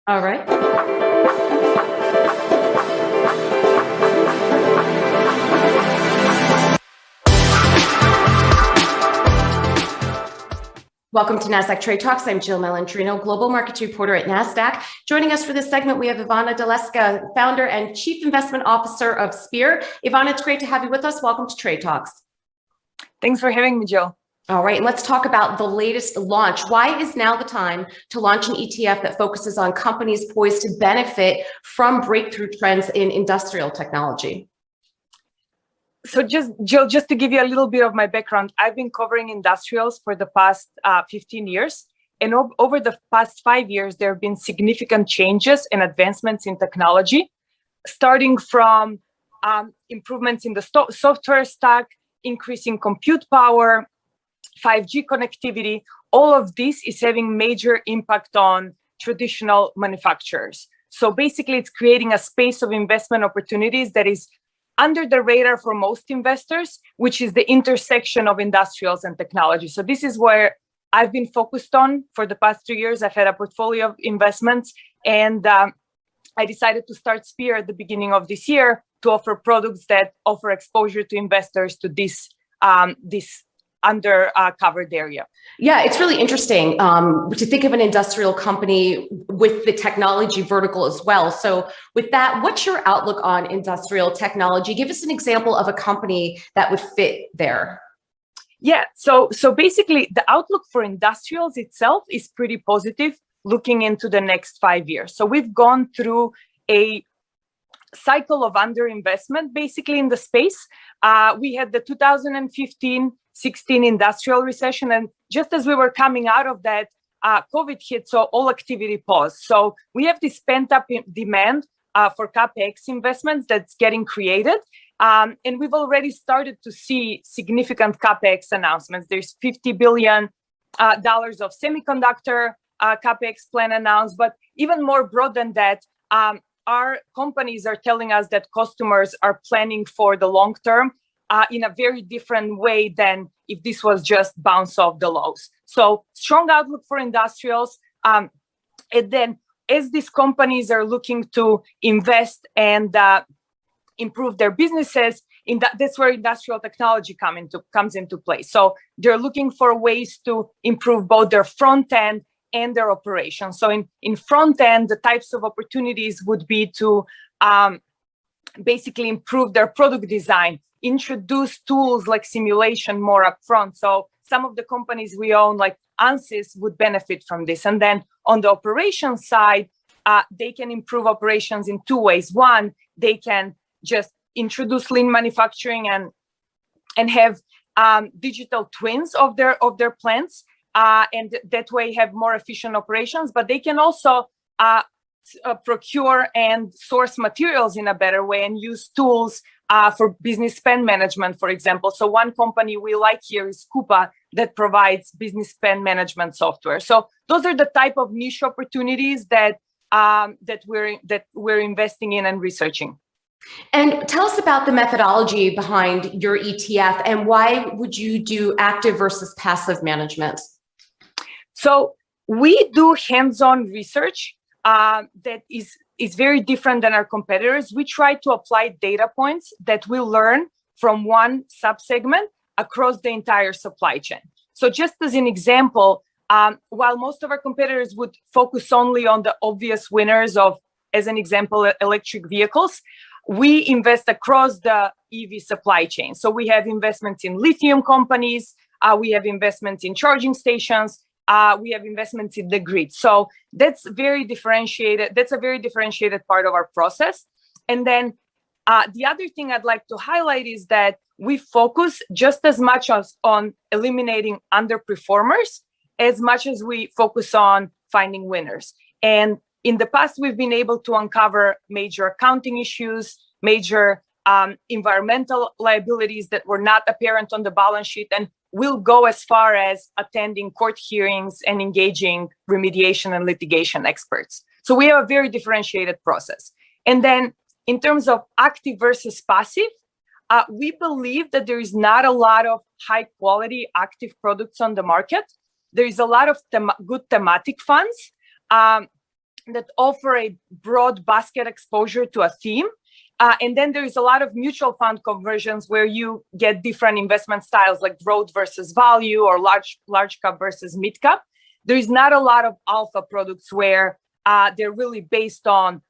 All right. Welcome to Nasdaq Trade Talks. I'm Jill Malandrino, Global Markets Reporter at Nasdaq. Joining us for this segment, we have Ivana Deleyska, Founder and Chief Investment Officer of Spear. Ivana, it's great to have you with us. Welcome to Trade Talks. Thanks for having me, Jill. All right, let's talk about the latest launch. Why is now the time to launch an ETF that focuses on companies poised to benefit from breakthrough trends in industrial technology? So Jill, just to give you a little bit of my background, I've been covering industrials for the past 15 years. And over the past 5 years, there have been significant changes and advancements in technology, starting from improvements in the software stack, increasing compute power, 5G connectivity. All of this is having major impact on traditional manufacturers. So basically, it's creating a space of investment opportunities that is under the radar for most investors, which is the intersection of industrials and technology. So this is where I've been focused on for the past 2 years. I've had a portfolio of investments, and I decided to start Spear at the beginning of this year to offer products that offer exposure to investors to this covered area. Yeah, it's really interesting to think of an industrial company with the technology vertical as well. So with that, what's your outlook on industrial technology? Give us an example of a company that would fit there. Yeah, so basically the outlook for industrials itself is pretty positive looking into the next 5 years. So we've gone through a cycle of underinvestment basically in the space. We had the 2015-16 industrial recession, and just as we were coming out of that, COVID hit, so all activity paused. So we have this pent-up demand for CapEx investments that's getting created, and we've already started to see significant CapEx announcements. There's $50 billion of semiconductor CapEx plan announced, but even more broad than that, our companies are telling us that customers are planning for the long term in a very different way than if this was just bounce off the lows. So strong outlook for industrials. And then as these companies are looking to invest and improve their businesses, that's where industrial technology comes into play. So they're looking for ways to improve both their front end and their operations. So in front end, the types of opportunities would be to basically improve their product design, introduce tools like simulation more upfront. So some of the companies we own, like Ansys, would benefit from this. And then on the operations side, they can improve operations in two ways. One, they can just introduce lean manufacturing and have digital twins of their plants, and that way have more efficient operations. But they can also procure and source materials in a better way and use tools for business spend management, for example. So one company we like here is Coupa, that provides business spend management software. So those are the type of niche opportunities that we're investing in and researching. And tell us about the methodology behind your ETF and why would you do active versus passive management? So we do hands-on research that is very different than our competitors. We try to apply data points that we learn from one subsegment across the entire supply chain. So just as an example, while most of our competitors would focus only on the obvious winners of, as an example, electric vehicles, we invest across the EV supply chain. So we have investments in lithium companies, we have investments in charging stations, we have investments in the grid. So that's very differentiated. That's a very differentiated part of our process. And then the other thing I'd like to highlight is that we focus just as much on eliminating underperformers as much as we focus on finding winners. And in the past, we've been able to uncover major accounting issues, major environmental liabilities that were not apparent on the balance sheet, and we'll go as far as attending court hearings and engaging remediation and litigation experts. So we have a very differentiated process. And then in terms of active versus passive, we believe that there is not a lot of high quality active products on the market. There is a lot of good thematic funds, that offer a broad basket exposure to a theme. And then there is a lot of mutual fund conversions where you get different investment styles like growth versus value or large cap versus mid cap. There is not a lot of alpha products where they're really based on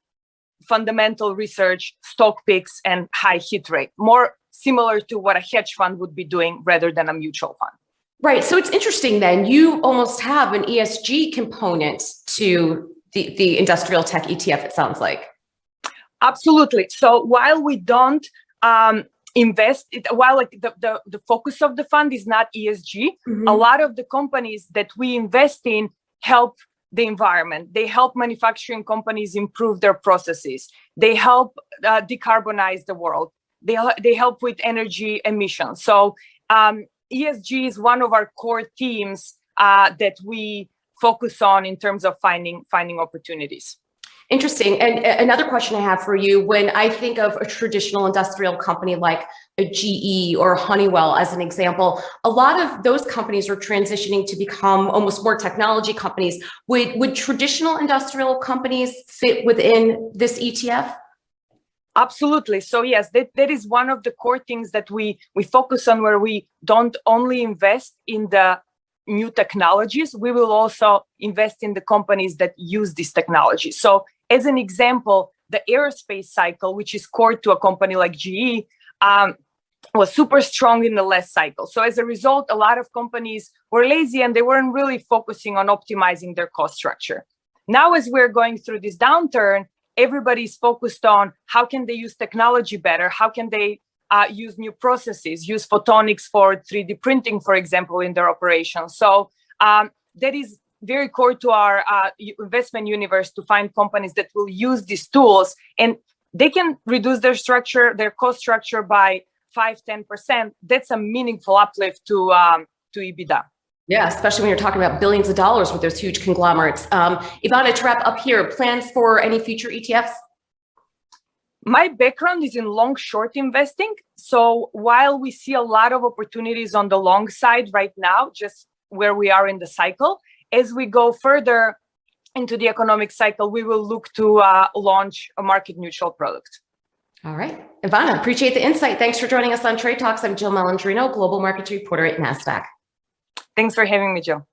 fundamental research, stock picks, and high hit rate, more similar to what a hedge fund would be doing rather than a mutual fund. Right. So it's interesting then, you almost have an ESG component to the industrial tech ETF, it sounds like. Absolutely. So while we don't invest, while like the focus of the fund is not ESG, a lot of the companies that we invest in help the environment. They help manufacturing companies improve their processes. They help decarbonize the world. They help with energy emissions. So ESG is one of our core themes that we focus on in terms of finding opportunities. Interesting. And another question I have for you, when I think of a traditional industrial company like a GE or Honeywell as an example, a lot of those companies are transitioning to become almost more technology companies. Would traditional industrial companies fit within this ETF? Absolutely. So yes, that is one of the core things that we focus on, where we don't only invest in the new technologies, we will also invest in the companies that use this technology. So as an example, the aerospace cycle, which is core to a company like GE, was super strong in the last cycle. So as a result, a lot of companies were lazy and they weren't really focusing on optimizing their cost structure. Now, as we're going through this downturn, everybody's focused on how can they use technology better, how can they use new processes, use photonics for 3D printing, for example, in their operations. So that is very core to our investment universe, to find companies that will use these tools, and they can reduce their cost structure by 5-10%. That's a meaningful uplift to EBITDA. Yeah, especially when you're talking about billions of dollars with those huge conglomerates. Ivana, to wrap up here, plans for any future ETFs? My background is in long-short investing. So while we see a lot of opportunities on the long side right now, just where we are in the cycle, as we go further into the economic cycle, we will look to launch a market-neutral product. All right. Ivana, appreciate the insight. Thanks for joining us on Trade Talks. I'm Jill Malandrino, Global Markets Reporter at Nasdaq. Thanks for having me, Jill.